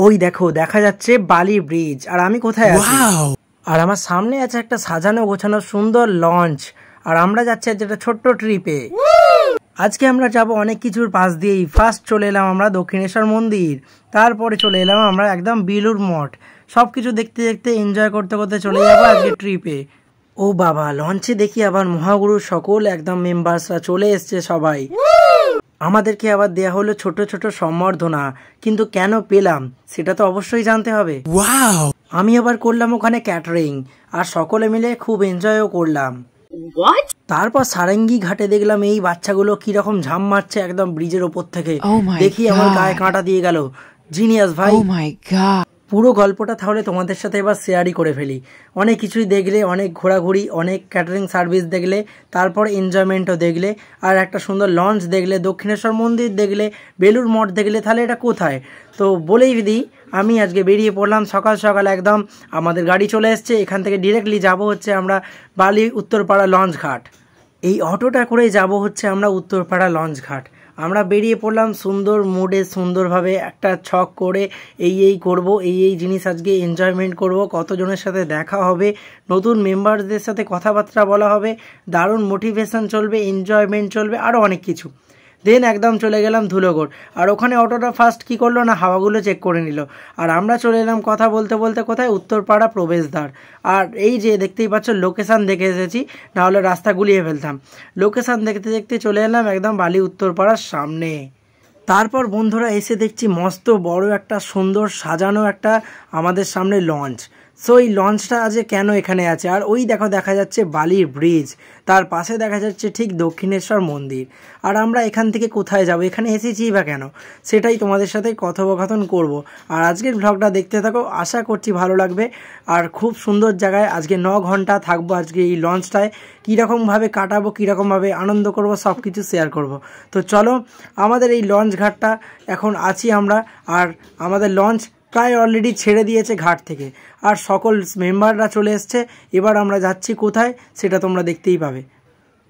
ওই দেখো দেখা যাচ্ছে বালি ব্রিজ। আর আমি কোথায় আছি? আর আমার সামনে আছে একটা সাজানো গোছানো সুন্দর লঞ্চ। আর আমরা যাচ্ছি একটা ছোট্ট ট্রিপে। আজকে আমরা যাব অনেক কিছুর পাশ দিয়েই। ফার্স্ট চলে এলাম আমরা দক্ষিণেশ্বর মন্দির, তারপরে চলে এলাম আমরা একদম বেলুড় মঠ। সবকিছু দেখতে দেখতে এনজয় করতে করতে চলে যাবো আজকে ট্রিপে। ও বাবা, লঞ্চে দেখি আবার মহাগুরুর সকল একদম মেম্বার্সরা চলে এসছে সবাই। আমাদেরকে আবার দেয়া হলো ছোট ছোট সম্বর্ধনা, কিন্তু কেন পেলাম সেটা তো অবশ্যই জানতে হবে। আমি আবার করলাম ওখানে ক্যাটারিং, আর সকলে মিলে খুব এনজয়ও করলাম। তারপর সারেঙ্গি ঘাটে দেখলাম এই বাচ্চাগুলো কিরকম ঝাম মারছে একদম ব্রিজের ওপর থেকে। দেখি আমার গায়ে কাঁটা দিয়ে গেল। জিনিয়াস ভাই। পুরো গল্পটা তাহলে তোমাদের সাথে এবার শেয়ারই করে ফেলি। অনেক কিছুই দেখলে, অনেক ঘোরাঘুরি, অনেক ক্যাটারিং সার্ভিস দেখলে, তারপর এনজয়মেন্টও দেখলে, আর একটা সুন্দর লঞ্চ দেখলে, দক্ষিণেশ্বর মন্দির দেখলে, বেলুড় মঠ দেখলে, তাহলে এটা কোথায়? তো বলেই দিই, আমি আজকে বেরিয়ে পড়লাম সকাল সকাল একদম। আমাদের গাড়ি চলে এসছে, এখান থেকে ডিরেক্টলি যাব হচ্ছে আমরা বালি উত্তরপাড়া লঞ্চ ঘাট। এই অটোটা করেই যাব হচ্ছে আমরা উত্তরপাড়া লঞ্চ ঘাট। আমরা বেরিয়ে পড়লাম সুন্দর মুডে, সুন্দরভাবে একটা ছক করে এই করব, এই জিনিস আজকে এনজয়মেন্ট করব, কতজনের সাথে দেখা হবে, নতুন মেম্বারদের সাথে কথাবার্তা বলা হবে, দারুণ মোটিভেশন চলবে, এনজয়মেন্ট চলবে, আরও অনেক কিছু। দেন একদম চলে গেলাম ধুলোগড়। আর ওখানে অটোটা ফার্স্ট কি করলো না, হাওয়াগুলো চেক করে নিল। আর আমরা চলে এলাম কথা বলতে বলতে কোথায়, উত্তরপাড়া প্রবেশদ্বার। আর এই যে দেখতেই পাচ্ছ লোকেশান দেখে এসেছি, নাহলে রাস্তা গুলিয়ে ফেলতাম। লোকেশান দেখতে দেখতে চলে এলাম একদম বালি উত্তরপাড়ার সামনে। তারপর বন্ধুরা এসে দেখছি মস্ত বড় একটা সুন্দর সাজানো একটা আমাদের সামনে লঞ্চ। সো এই লঞ্চটা আজ কেন এখানে আছে? আর ওই দেখো দেখা যাচ্ছে বালির ব্রিজ, তার পাশে দেখা যাচ্ছে ঠিক দক্ষিণেশ্বর মন্দির। আর আমরা এখান থেকে কোথায় যাব, এখানে এসেছি বা কেন, সেটাই তোমাদের সাথে কথোপকথন করব। আর আজকের ভ্লগটা দেখতে থাকো, আশা করছি ভালো লাগবে। আর খুব সুন্দর জায়গায় আজকে 9 ঘন্টা থাকবো আজকে এই লঞ্চটায়। কীরকমভাবে কাটাবো, কীরকমভাবে আনন্দ করব, সব কিছু শেয়ার করব। তো চলো, আমাদের এই লঞ্চ ঘাটটা এখন আছি আমরা। আর আমাদের লঞ্চ প্রায় অলরেডি ছেড়ে দিয়েছে ঘাট থেকে, আর সকল মেম্বাররা চলে এসছে। এবার আমরা যাচ্ছি কোথায় সেটা তোমরা দেখতেই পাবে।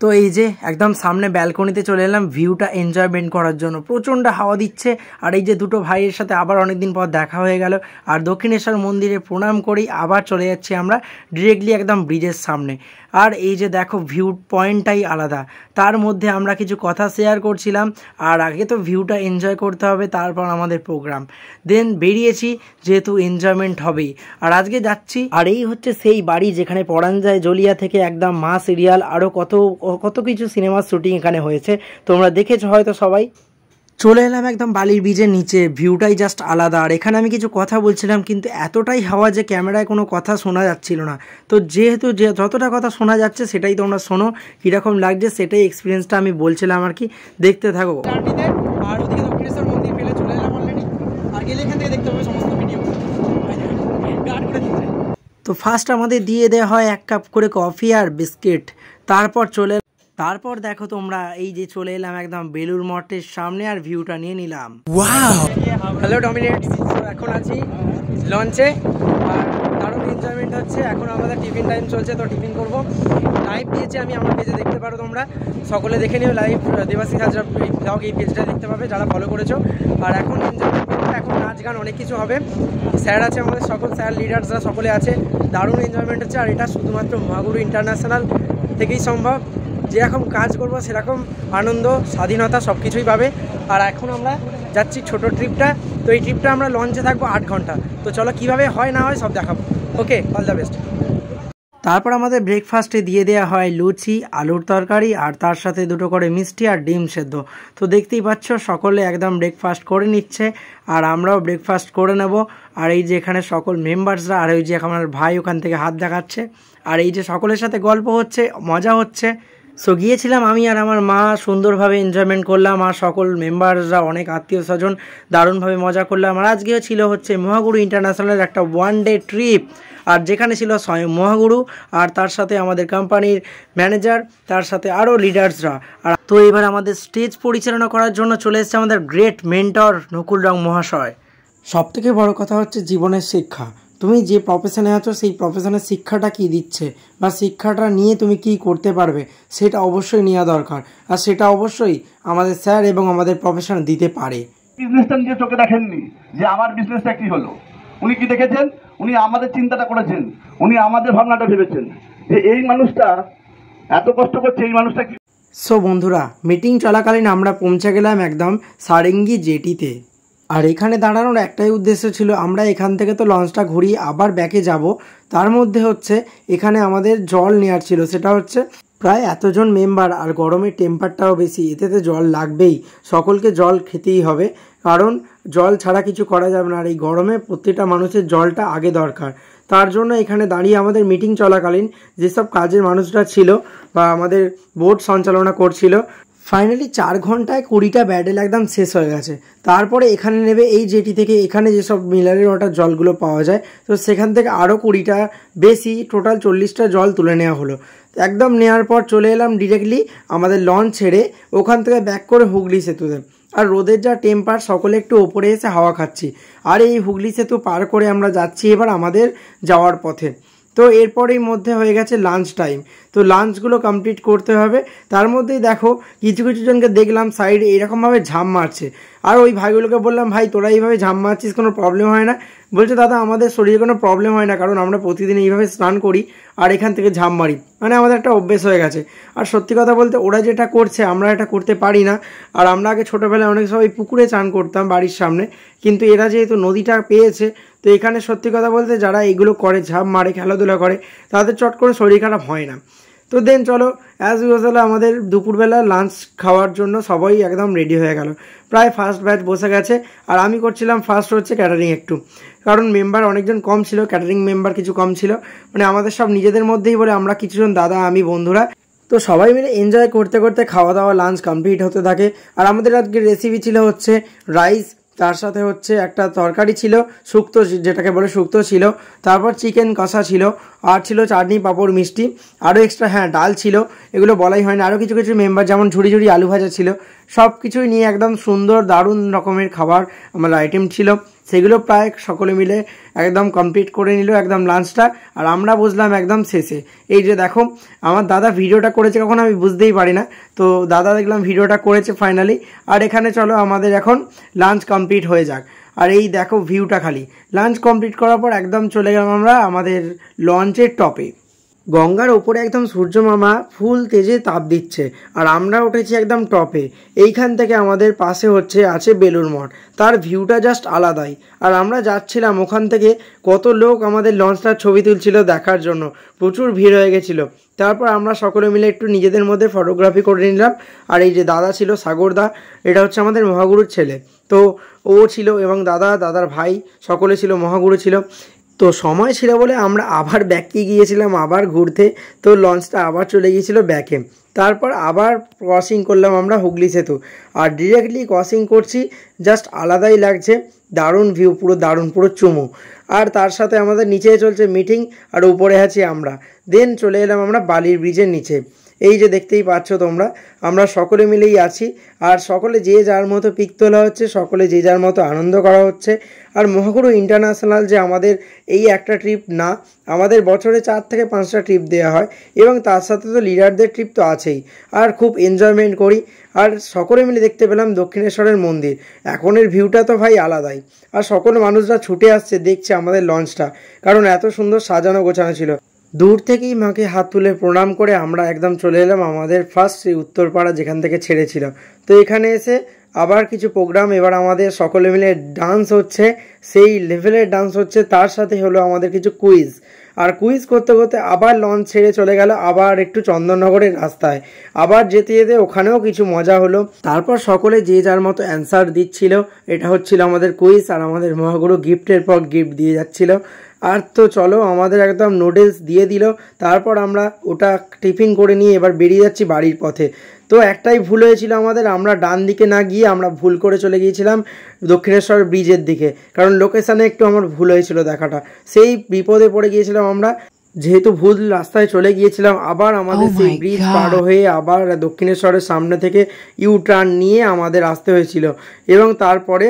তো এই যে একদম সামনে ব্যালকনিতে চলে এলাম ভিউটা এনজয়মেন্ট করার জন্য। প্রচণ্ড হাওয়া দিচ্ছে, আর এই যে দুটো ভাইয়ের সাথে আবার অনেকদিন পর দেখা হয়ে গেল। আর দক্ষিণেশ্বর মন্দিরে প্রণাম করেই আবার চলে যাচ্ছি আমরা ডিরেক্টলি একদম ব্রিজের সামনে। আর এই যে দেখো ভিউ পয়েন্টটাই আলাদা, তার মধ্যে আমরা কিছু কথা শেয়ার করছিলাম। আর আগে তো ভিউটা এনজয় করতে হবে, তারপর আমাদের প্রোগ্রাম। দেন বেরিয়েছি, যেহেতু এনজয়মেন্ট হবেই। আর আজকে যাচ্ছি, আর এই হচ্ছে সেই বাড়ি যেখানে পড়ান যায় জলিয়া থেকে একদম মা সিরিয়াল, আরও কত কিছু সিনেমার শুটিং এখানে হয়েছে, তোমরা দেখেছো হয়তো সবাই। চলে এলাম একদম বালির ব্রিজের নিচে, ভিউটাই জাস্ট আলাদা। আর এখানে আমি কিছু কথা বলছিলাম, কিন্তু এতটাই হাওয়া যে ক্যামেরায় কোনো কথা শোনা যাচ্ছিল না। তো যেহেতু যতটা কথা শোনা যাচ্ছে সেটাই তোমরা শোনো, কীরকম লাগছে সেটাই এক্সপিরিয়েন্সটা আমি বলছিলাম আর কি। দেখতে থাকো। আর ওদিকে দক্ষিণেশ্বর মন্দির ফেলে চলে এলাম অলরেডি। আর গেলে এখান থেকে দেখতে হবে সমস্ত ভিডিও। তো ফার্স্ট আমাদের দিয়ে দেওয়া হয় 1 কাপ করে কফি আর বিস্কিট। তারপর দেখো তোমরা, এই যে চলে এলাম একদম বেলুড় মঠের সামনে, আর ভিউটা নিয়ে নিলাম। হ্যালো ডমিনেটস, এখন আছি লঞ্চে, আর দারুণ এনজয়মেন্ট হচ্ছে। এখন আমাদের টিফিন টাইম চলছে, তো টিফিন করবো। লাইভ দিয়েছি আমি আমার পেজে, দেখতে পারো তোমরা, সকলে দেখে নিও লাইভ। দেবাশিস হাজরা ব্লগ এই পেজটা দেখতে পাবে যারা ফলো করেছো। আর এখন এনজয়মেন্ট করবো, এখন নাচ গান অনেক কিছু হবে। স্যার আছে আমাদের, সকল স্যার লিডার্সরা সকলে আছে, দারুণ এনজয়মেন্ট হচ্ছে। আর এটা শুধুমাত্র মহাগুরু ইন্টারন্যাশনাল থেকেই সম্ভব। যেরকম কাজ করবো সেরকম আনন্দ, স্বাধীনতা সব কিছুই পাবে। আর এখন আমরা যাচ্ছি ছোট ট্রিপটা। তো এই ট্রিপটা আমরা লঞ্চে থাকবো 8 ঘন্টা। তো চলো কীভাবে হয় না হয় সব দেখাবো। ওকে, অল দ্য বেস্ট। তারপর আমাদের ব্রেকফাস্টে দিয়ে দেওয়া হয় লুচি, আলুর তরকারি, আর তার সাথে 2টো করে মিষ্টি আর ডিম সেদ্ধ। তো দেখতেই পাচ্ছ সকলে একদম ব্রেকফাস্ট করে নিচ্ছে, আর আমরাও ব্রেকফাস্ট করে নেব। আর এই যে এখানে সকল মেম্বার্সরা, আর ওই যে আমার ভাই ওখান থেকে হাত দেখাচ্ছে, আর এই যে সকলের সাথে গল্প হচ্ছে, মজা হচ্ছে। সো গিয়েছিলাম আমি আর আমার মা, সুন্দরভাবে এনজয়মেন্ট করলাম। আর সকল মেম্বাররা, অনেক আত্মীয় স্বজন, দারুণভাবে মজা করলাম। আর আজকেও ছিল হচ্ছে মহাগুরু ইন্টারন্যাশনালের একটা 1 ডে ট্রিপ, আর যেখানে ছিল স্বয়ং মহাগুরু, আর তার সাথে আমাদের কোম্পানির ম্যানেজার, তার সাথে আরও লিডার্সরা। আর তো এবার আমাদের স্টেজ পরিচালনা করার জন্য চলে এসেছে আমাদের গ্রেট মেন্টর নকুল রং মহাশয়। সবথেকে বড় কথা হচ্ছে জীবনের শিক্ষা। তুমি যে প্রফেশনে আছো সেই প্রফেশনের শিক্ষাটা কি দিচ্ছে, বা শিক্ষাটা নিয়ে তুমি কি করতে পারবে, সেটা অবশ্যই নেওয়া দরকার। আর সেটা অবশ্যই আমাদের স্যার এবং আমাদের প্রফেশন দিতে পারে। বিজনেসটা নিজের চোখে দেখেননি যে আমার বিজনেসটা কি হলো। উনি কি দেখেছেন? উনি আমাদের চিন্তাটা করেছেন, উনি আমাদের ভাবনাটা ভেবেছেন যে এই মানুষটা এত কষ্ট করছে, এই মানুষটা কি। সো বন্ধুরা, মিটিং চলাকালীন আমরা পৌঁছে গেলাম একদম সারেঙ্গি জেটিতে। আর এখানে দাঁড়ানোর একটাই উদ্দেশ্য ছিল, আমরা এখান থেকে তো লঞ্চটা ঘুরিয়ে আবার ব্যাকে যাব, তার মধ্যে হচ্ছে এখানে আমাদের জল নেওয়ার ছিল। সেটা হচ্ছে প্রায় এতজন মেম্বার আর গরমের টেম্পারটাও বেশি, এতে তো জল লাগবেই, সকলকে জল খেতেই হবে, কারণ জল ছাড়া কিছু করা যাবে না। আর এই গরমে প্রত্যেকটা মানুষের জলটা আগে দরকার। তার জন্য এখানে দাঁড়িয়ে আমাদের মিটিং চলাকালীন যেসব কাজের মানুষরা ছিল বা আমাদের বোর্ড সঞ্চালনা করছিল, ফাইনালি 4 ঘন্টায় 20টা ব্যাডেল একদম শেষ হয়ে গেছে। তারপরে এখানে নেবে এই জেটি থেকে, এখানে যেসব মিনারেল ওয়াটার জলগুলো পাওয়া যায়, তো সেখান থেকে আরও 20টা বেশি, টোটাল 40টা জল তুলে নেওয়া হলো। একদম নেওয়ার পর চলে এলাম ডিরেক্টলি আমাদের লঞ্চ ছেড়ে ওখান থেকে ব্যাক করে হুগলি সেতুতে। আর রোদের যা টেম্পার, সকলে একটু ওপরে এসে হাওয়া খাচ্ছি। আর এই হুগলি সেতু পার করে আমরা যাচ্ছি এবার আমাদের যাওয়ার পথে। তো এরপরেই মধ্যে হয়ে গেছে লাঞ্চ টাইম, তো লাঞ্চগুলো কমপ্লিট করতে হবে। তার মধ্যেই দেখো কিছু কিছু জনকে দেখলাম সাইডে এরকমভাবে ঝাঁপ মারছে। আর ওই ভাইগুলোকে বললাম, ভাই তোরা এইভাবে ঝাঁপ মারছিস, কোনো প্রবলেম হয় না? বলছে, দাদা আমাদের শরীরে কোনো প্রবলেম হয় না, কারণ আমরা প্রতিদিন এইভাবে স্নান করি আর এখান থেকে ঝাঁপ মারি, মানে আমাদের একটা অভ্যেস হয়ে গেছে। আর সত্যি কথা বলতে ওরা যেটা করছে আমরা এটা করতে পারি না। আর আমরা আগে ছোটোবেলায় অনেক সময় পুকুরে চান করতাম বাড়ির সামনে, কিন্তু এরা যেহেতু নদীটা পেয়েছে, তো এখানে সত্যি কথা বলতে যারা এগুলো করে, ঝাঁপ মারে, খেলাধুলা করে, তাদের চট করে শরীর খারাপ হয় না। তো দেন চলো অ্যাজ ইউজুয়াল আমাদের দুপুরবেলা লাঞ্চ খাওয়ার জন্য সবাই একদম রেডি হয়ে গেল। প্রায় ফার্স্ট ব্যাচ বসে গেছে, আর আমি করছিলাম ফার্স্ট হচ্ছে ক্যাটারিং একটু, কারণ মেম্বার অনেকজন কম ছিল, ক্যাটারিং মেম্বার কিছু কম ছিল, মানে আমাদের সব নিজেদের মধ্যেই বলে আমরা কিছুজন দাদা আমি বন্ধুরা, তো সবাই মিলে এনজয় করতে করতে খাওয়া দাওয়া লাঞ্চ কমপ্লিট হতে থাকে। আর আমাদের আজকে রেসিপি ছিল হচ্ছে রাইস, তার সাথে হচ্ছে একটা তরকারি ছিল শুক্তো, যেটাকে বলে শুক্তো ছিল, তারপর চিকেন কষা ছিল, আর ছিল চাটনি পাঁপড় মিষ্টি, আরও এক্সট্রা হ্যাঁ ডাল ছিল, এগুলো বলাই হয় না। আরও কিছু কিছু মেম্বার যেমন ঝুড়ি ঝুড়ি আলু ভাজা ছিল, সব কিছুই নিয়ে একদম সুন্দর দারুণ রকমের খাবার আমার আইটেম ছিল। সেগুলো প্রায় সকলে মিলে একদম কমপ্লিট করে নিল একদম লাঞ্চটা। আর আমরা বুঝলাম একদম শেষে, এই যে দেখো আমার দাদা ভিডিওটা করেছে, কখন আমি বুঝতেই পারি না, তো দাদা দেখলাম ভিডিওটা করেছে ফাইনালি। আর এখানে চলো আমাদের এখন লাঞ্চ কমপ্লিট হয়ে যাক। আর এই দেখো ভিউটা খালি। লাঞ্চ কমপ্লিট করার পর একদম চলে গেলাম আমরা আমাদের লঞ্চের টপে। গঙ্গার ওপরে একদম সূর্য মামা ফুল তেজে তাপ দিচ্ছে, আর আমরা উঠেছি একদম টপে। এইখান থেকে আমাদের পাশে হচ্ছে আছে বেলুড় মঠ, তার ভিউটা জাস্ট আলাদাই। আর আমরা যাচ্ছিলাম ওখান থেকে, কত লোক আমাদের লঞ্চটার ছবি তুলছিল দেখার জন্য, প্রচুর ভিড় হয়ে গেছিলো। তারপর আমরা সকলে মিলে একটু নিজেদের মধ্যে ফটোগ্রাফি করে নিলাম। আর এই যে দাদা ছিল সাগরদা, এটা হচ্ছে আমাদের মহাগুরুর ছেলে, তো ও ছিল এবং দাদার ভাই সকলে ছিল, মহাগুরু ছিল। তো সময় ছিল বলে আমরা আবার ব্যাকে গিয়েছিলাম আবার ঘুরতে, তো লঞ্চটা আবার চলে গিয়েছিল ব্যাকে। তারপর আবার ক্রসিং করলাম আমরা হুগলি সেতু, আর ডিরেক্টলি ক্রসিং করছি, জাস্ট আলাদাই লাগছে, দারুণ ভিউ, পুরো দারুণ, পুরো চুমু। আর তার সাথে আমাদের নিচে চলছে মিটিং, আর উপরে আছি আমরা। দেন চলে এলাম আমরা বালির ব্রিজের নিচে। এই যে দেখতেই পাচ্ছ তোমরা, আমরা সকলে মিলেই আছি, আর সকলে যে যার মতো পিক তোলা হচ্ছে, সকলে যে যার মতো আনন্দ করা হচ্ছে। আর মহাগুরু ইন্টারন্যাশনাল যে আমাদের এই একটা ট্রিপ না, আমাদের বছরে 4 থেকে 5টা ট্রিপ দেওয়া হয়, এবং তার সাথে তো লিডারদের ট্রিপ তো আছেই। আর খুব এনজয়মেন্ট করি, আর সকলে মিলে দেখতে পেলাম দক্ষিণেশ্বরের মন্দির, এখনের ভিউটা তো ভাই আলাদাই। আর সকল মানুষরা ছুটে আসছে দেখছে আমাদের লঞ্চটা, কারণ এত সুন্দর সাজানো গোছানো ছিল। দূর থেকেই মাকে হাত তুলে প্রণাম করে আমরা একদম চলে এলাম আমাদের ফার্স্ট সেই উত্তরপাড়া, যেখান থেকে ছেড়েছিল। তো এখানে এসে আবার কিছু প্রোগ্রাম, এবার আমাদের সকলে মিলে ডান্স হচ্ছে, সেই লেভেলের ডান্স হচ্ছে, তার সাথে হলো আমাদের কিছু কুইজ। আর কুইজ করতে করতে আবার লঞ্চ ছেড়ে চলে গেল আবার একটু চন্দননগরের রাস্তায়, আবার যেতে যেতে ওখানেও কিছু মজা হলো। তারপর সকলে যে যার মতো অ্যান্সার দিচ্ছিল, এটা হচ্ছিল আমাদের কুইজ। আর আমাদের মহাগুরু গিফটের পর গিফট দিয়ে যাচ্ছিল। আর তো চলো আমাদের একদম নুডলস দিয়ে দিল, তারপর আমরা ওটা টিফিন করে নিয়ে এবার বেরিয়ে যাচ্ছি বাড়ির পথে। তো একটাই ভুল হয়েছিল আমাদের, আমরা ডান দিকে না গিয়ে আমরা ভুল করে চলে গিয়েছিলাম দক্ষিণেশ্বর ব্রিজের দিকে, কারণ লোকেশানে একটু আমার ভুল হয়েছিল দেখাটা, সেই বিপদে পড়ে গিয়েছিলাম আমরা, যেহেতু ভুল রাস্তায় চলে গিয়েছিলাম। আবার আমাদের সেই ব্রিজ পার হয়ে আবার দক্ষিণেশ্বরের সামনে থেকে ইউ টার্ন নিয়ে আমাদের আসতে হয়েছিল, এবং তারপরে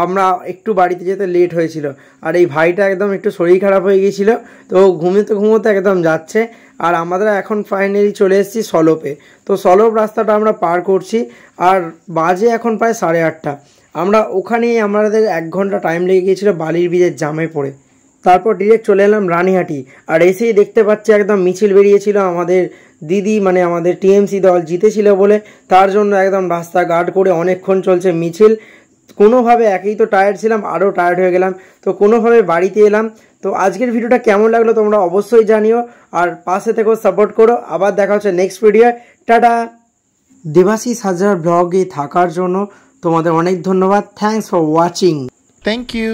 আমরা একটু বাড়িতে যেতে লেট হয়েছিল। আর এই ভাইটা একদম একটু শরীর খারাপ হয়ে গিয়েছিল, তো ঘুমোতে ঘুমোতে একদম যাচ্ছে। আর আমরা এখন ফাইনালি চলে এসেছি সলপে। তো সলপ রাস্তাটা আমরা পার করছি, আর বাজে এখন প্রায় 8:30। আমরা ওখানেই আমাদের 1 ঘন্টা টাইম লেগে গিয়েছিল বালির ব্রিজের জামে পড়ে। তারপর ডিরেক্ট চলে এলাম রানীহাটি। আর এসেই দেখতে পাচ্ছি একদম মিছিল বেরিয়েছিল আমাদের দিদি, মানে আমাদের টিএমসি দল জিতেছিল বলে, তার জন্য একদম রাস্তা গার্ড করে অনেকক্ষণ চলছে মিছিল। কোনোভাবে একেই তো টায়ার্ড ছিলাম, আরও টায়ার্ড হয়ে গেলাম, তো কোনোভাবে বাড়িতে এলাম। তো আজকের ভিডিওটা কেমন লাগলো তোমরা অবশ্যই জানিও, আর পাশে থেকেও সাপোর্ট করো। আবার দেখা হচ্ছে নেক্সট ভিডিও। টাটা। দেবাশিস হাজরার ব্লগে থাকার জন্য তোমাদের অনেক ধন্যবাদ। Thanks for watching. Thank you.